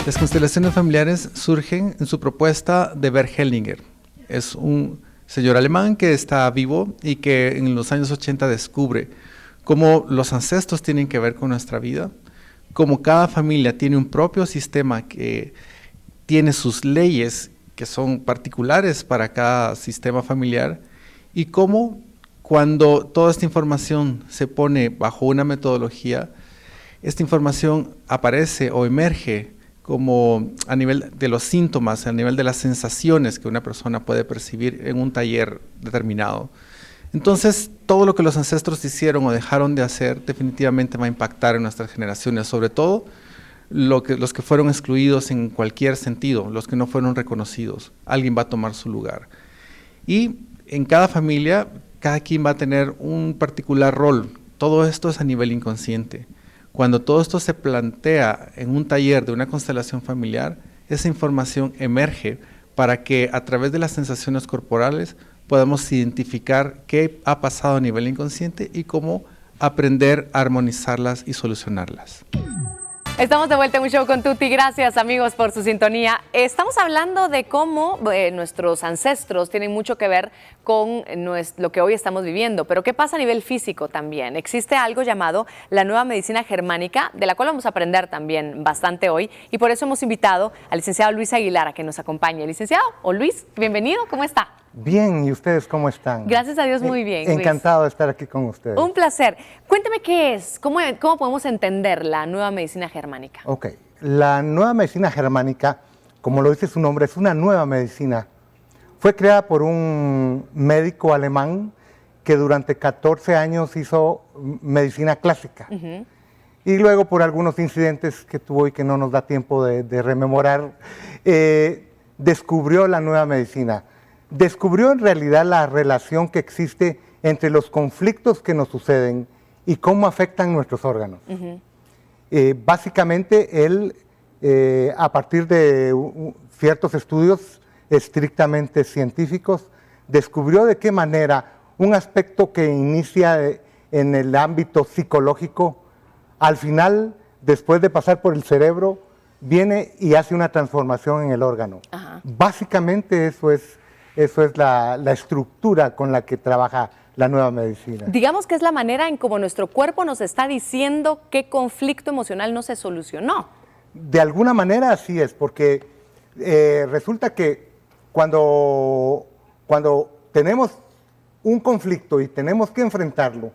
Las constelaciones familiares surgen en su propuesta de Bert Hellinger. Es un señor alemán que está vivo y que en los años 80 descubre cómo los ancestros tienen que ver con nuestra vida, cómo cada familia tiene un propio sistema que tiene sus leyes que son particulares para cada sistema familiar y cómo cuando toda esta información se pone bajo una metodología, esta información aparece o emerge como a nivel de los síntomas, a nivel de las sensaciones que una persona puede percibir en un taller determinado. Entonces, todo lo que los ancestros hicieron o dejaron de hacer definitivamente va a impactar en nuestras generaciones, sobre todo los que fueron excluidos en cualquier sentido, los que no fueron reconocidos. Alguien va a tomar su lugar. Y en cada familia, cada quien va a tener un particular rol. Todo esto es a nivel inconsciente. Cuando todo esto se plantea en un taller de una constelación familiar, esa información emerge para que a través de las sensaciones corporales podamos identificar qué ha pasado a nivel inconsciente y cómo aprender a armonizarlas y solucionarlas. Estamos de vuelta en Un Show con Tuti. Gracias, amigos, por su sintonía. Estamos hablando de cómo nuestros ancestros tienen mucho que ver con lo que hoy estamos viviendo, pero ¿qué pasa a nivel físico también? Existe algo llamado la nueva medicina germánica, de la cual vamos a aprender también bastante hoy, y por eso hemos invitado al licenciado Luis Aguilar a que nos acompañe. Licenciado, o Luis, bienvenido, ¿cómo está? Bien, ¿y ustedes cómo están? Gracias a Dios, muy bien. Encantado de estar aquí con ustedes. Un placer. Cuénteme qué es, cómo podemos entender la nueva medicina germánica. Ok, la nueva medicina germánica, como lo dice su nombre, es una nueva medicina. Fue creada por un médico alemán que durante 14 años hizo medicina clásica. Y luego por algunos incidentes que tuvo y que no nos da tiempo de rememorar, descubrió la nueva medicina. Descubrió en realidad la relación que existe entre los conflictos que nos suceden y cómo afectan nuestros órganos. Básicamente, él, a partir de ciertos estudios estrictamente científicos, descubrió de qué manera un aspecto que inicia en el ámbito psicológico, al final, después de pasar por el cerebro, viene y hace una transformación en el órgano. Básicamente eso es la estructura con la que trabaja la nueva medicina. Digamos que es la manera en cómo nuestro cuerpo nos está diciendo qué conflicto emocional no se solucionó. De alguna manera así es, porque resulta que cuando tenemos un conflicto y tenemos que enfrentarlo,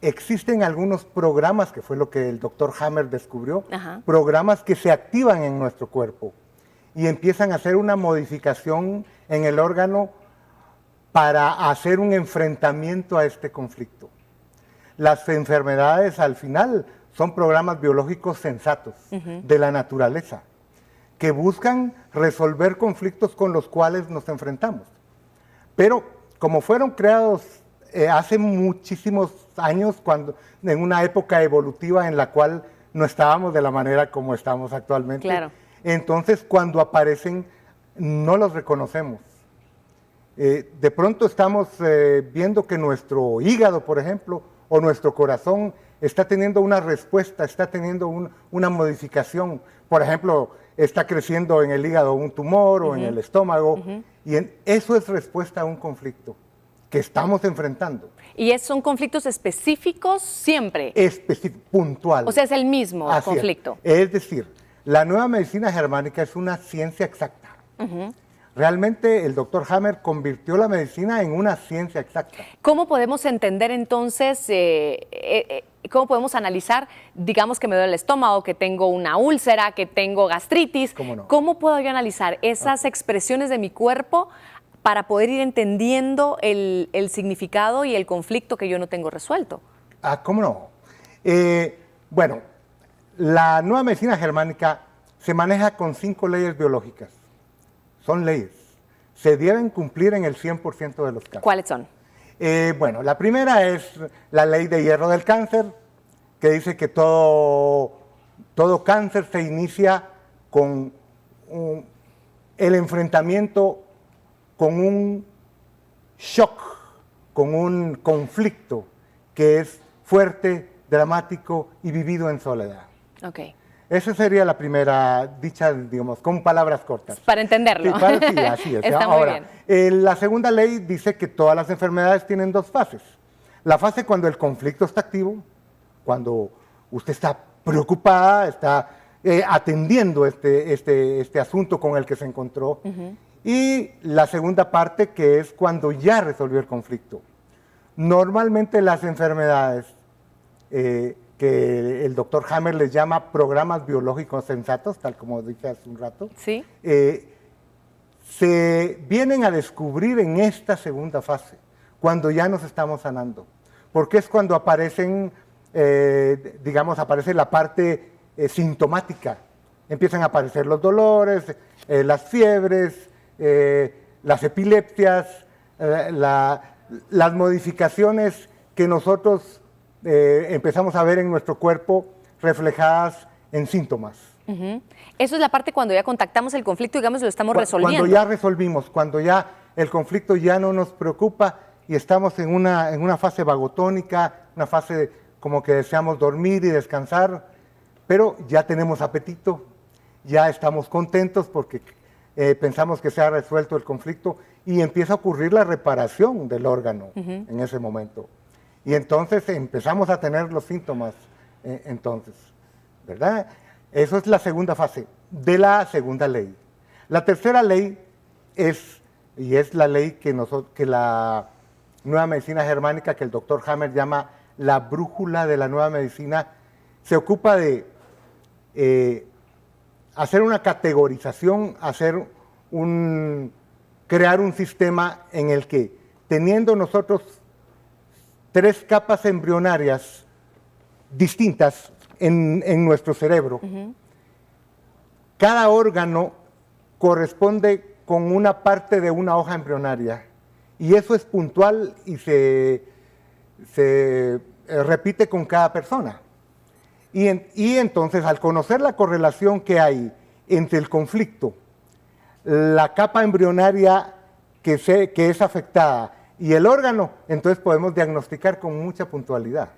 existen algunos programas, que fue lo que el doctor Hammer descubrió, programas que se activan en nuestro cuerpo y empiezan a hacer una modificación en el órgano para hacer un enfrentamiento a este conflicto. Las enfermedades al final son programas biológicos sensatos de la naturaleza que buscan resolver conflictos con los cuales nos enfrentamos. Pero como fueron creados hace muchísimos años, en una época evolutiva en la cual no estábamos de la manera como estamos actualmente, entonces cuando aparecen no los reconocemos. De pronto estamos viendo que nuestro hígado, por ejemplo, o nuestro corazón está teniendo una respuesta, está teniendo una modificación. Por ejemplo, está creciendo en el hígado un tumor o en el estómago, y eso es respuesta a un conflicto que estamos enfrentando. ¿Y son conflictos específicos siempre? Puntual. O sea, es el mismo conflicto. Es decir, la nueva medicina germánica es una ciencia exacta. Realmente el doctor Hammer convirtió la medicina en una ciencia exacta. ¿Cómo podemos entender entonces, cómo podemos analizar, digamos que me duele el estómago, que tengo una úlcera, que tengo gastritis? ¿Cómo no? ¿Cómo puedo yo analizar esas expresiones de mi cuerpo para poder ir entendiendo el significado y el conflicto que yo no tengo resuelto? ¿Cómo no? Bueno, la nueva medicina germánica se maneja con 5 leyes biológicas. Son leyes. Se deben cumplir en el 100% de los casos. ¿Cuáles son? Bueno, la primera es la ley de hierro del cáncer, que dice que todo cáncer se inicia con el enfrentamiento con un shock, con un conflicto que es fuerte, dramático y vivido en soledad. Esa sería la primera dicha, digamos, con palabras cortas. Para entenderlo. Sí, así es. Está Ahora, muy bien. la segunda ley dice que todas las enfermedades tienen dos fases. La fase cuando el conflicto está activo, cuando usted está preocupada, está atendiendo este asunto con el que se encontró. Y la segunda parte, que es cuando ya resolvió el conflicto. Normalmente las enfermedades que el doctor Hammer les llama programas biológicos sensatos, tal como dije hace un rato, Sí. Se vienen a descubrir en esta segunda fase, cuando ya nos estamos sanando, porque es cuando aparecen, digamos, aparece la parte sintomática. Empiezan a aparecer los dolores, las fiebres, las epilepsias, las modificaciones que nosotros empezamos a ver en nuestro cuerpo reflejadas en síntomas. Eso es la parte cuando ya contactamos el conflicto, digamos, lo estamos resolviendo. Cuando ya resolvimos, cuando ya el conflicto ya no nos preocupa y estamos en una fase vagotónica, una fase como que deseamos dormir y descansar, pero ya tenemos apetito, ya estamos contentos porque pensamos que se ha resuelto el conflicto y empieza a ocurrir la reparación del órgano en ese momento. Y entonces empezamos a tener los síntomas, entonces, ¿verdad? Eso es la segunda fase de la segunda ley. La tercera ley es la ley que la nueva medicina germánica, que el doctor Hammer llama la brújula de la nueva medicina, se ocupa de hacer una categorización, crear un sistema en el que, teniendo nosotros 3 capas embrionarias distintas en nuestro cerebro, cada órgano corresponde con una parte de una hoja embrionaria, y eso es puntual y se repite con cada persona. Y entonces, al conocer la correlación que hay entre el conflicto, la capa embrionaria que es afectada y el órgano, entonces podemos diagnosticar con mucha puntualidad.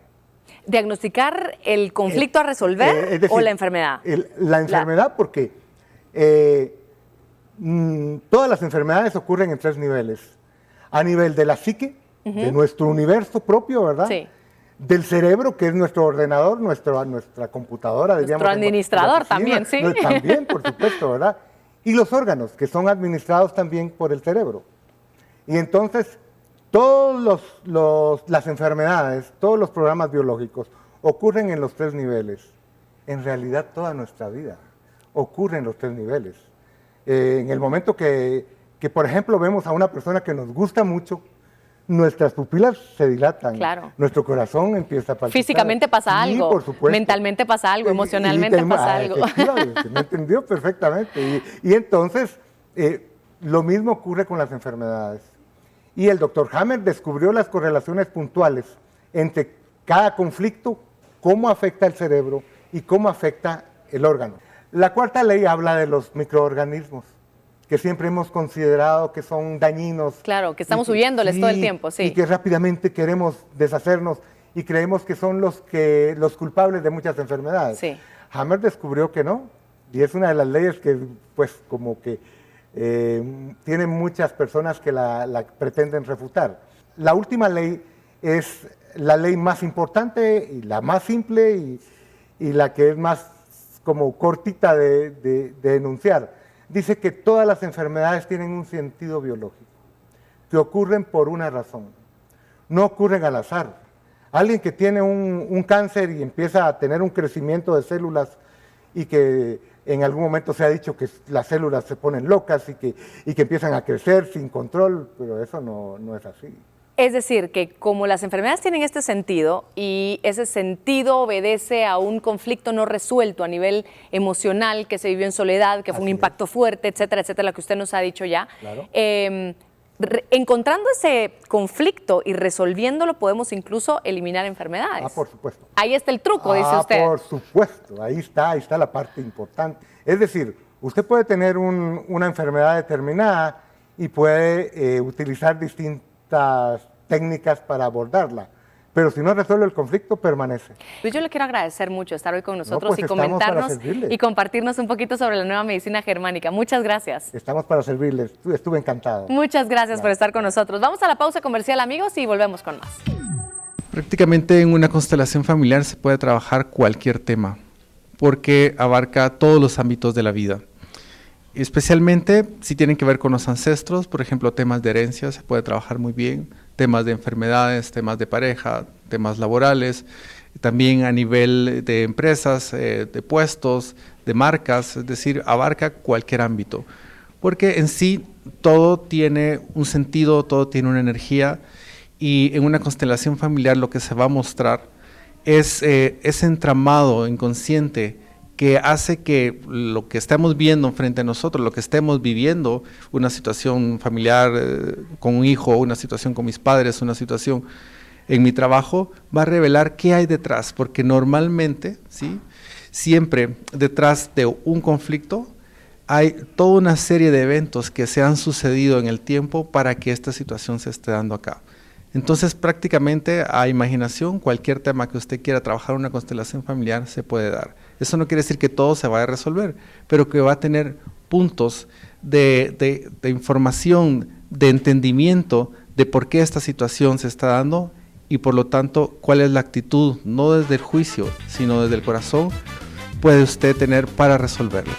¿Diagnosticar el conflicto a resolver es decir, o la enfermedad? La enfermedad, porque todas las enfermedades ocurren en 3 niveles. A nivel de la psique, de nuestro universo propio, ¿verdad? Sí. Del cerebro, que es nuestro ordenador, nuestra computadora, diríamos. Nuestro administrador también, sí. También, por supuesto, ¿verdad? Y los órganos, que son administrados también por el cerebro. Y entonces, todas las enfermedades, todos los programas biológicos ocurren en los 3 niveles. En realidad, toda nuestra vida ocurre en los 3 niveles. En el momento que, por ejemplo, vemos a una persona que nos gusta mucho, nuestras pupilas se dilatan, claro. Nuestro corazón empieza a palpitar. Físicamente pasa algo, por supuesto. Mentalmente pasa algo, emocionalmente pasa algo. Efectivamente, me entendió perfectamente. Y entonces, lo mismo ocurre con las enfermedades. Y el doctor Hammer descubrió las correlaciones puntuales entre cada conflicto, cómo afecta el cerebro y cómo afecta el órgano. La cuarta ley habla de los microorganismos, que siempre hemos considerado que son dañinos. Claro, que estamos huyéndoles todo el tiempo, sí. Y que rápidamente queremos deshacernos y creemos que son los culpables de muchas enfermedades. Sí. Hammer descubrió que no, y es una de las leyes que, pues, como que tienen muchas personas que la pretenden refutar. La última ley es la ley más importante y la más simple y la que es más como cortita de enunciar. Dice que todas las enfermedades tienen un sentido biológico, que ocurren por una razón, no ocurren al azar. Alguien que tiene un cáncer y empieza a tener un crecimiento de células y que en algún momento se ha dicho que las células se ponen locas y que empiezan a crecer sin control, pero eso no es así. Es decir, que como las enfermedades tienen este sentido y ese sentido obedece a un conflicto no resuelto a nivel emocional que se vivió en soledad, que fue un impacto fuerte, etcétera, etcétera, lo que usted nos ha dicho ya, claro. Encontrando ese conflicto y resolviéndolo podemos incluso eliminar enfermedades. Por supuesto. Ahí está el truco, dice usted. Por supuesto, ahí está la parte importante. Es decir, usted puede tener una enfermedad determinada y puede utilizar distintas técnicas para abordarla, pero si no resuelve el conflicto, permanece. Luis, yo le quiero agradecer mucho estar hoy con nosotros pues y estamos para comentarnos servirles. y compartirnos un poquito sobre la nueva medicina germánica. Muchas gracias. Estamos para servirles. Estuve encantado. Muchas gracias por estar con nosotros. Vamos a la pausa comercial, amigos, y volvemos con más. Prácticamente en una constelación familiar se puede trabajar cualquier tema, porque abarca todos los ámbitos de la vida. Especialmente si tienen que ver con los ancestros, por ejemplo, temas de herencia se puede trabajar muy bien, temas de enfermedades, temas de pareja, temas laborales, también a nivel de empresas, de puestos, de marcas, es decir, abarca cualquier ámbito, porque en sí todo tiene un sentido, todo tiene una energía, y en una constelación familiar lo que se va a mostrar es ese entramado inconsciente que hace que lo que estamos viendo frente a nosotros, lo que estemos viviendo, una situación familiar con un hijo, una situación con mis padres, una situación en mi trabajo, va a revelar qué hay detrás, porque normalmente, ¿sí?, siempre detrás de un conflicto hay toda una serie de eventos que se han sucedido en el tiempo para que esta situación se esté dando acá. Entonces, prácticamente a imaginación, cualquier tema que usted quiera trabajar en una constelación familiar se puede dar. Eso no quiere decir que todo se vaya a resolver, pero que va a tener puntos de información, de entendimiento de por qué esta situación se está dando y por lo tanto cuál es la actitud, no desde el juicio, sino desde el corazón, puede usted tener para resolverlo.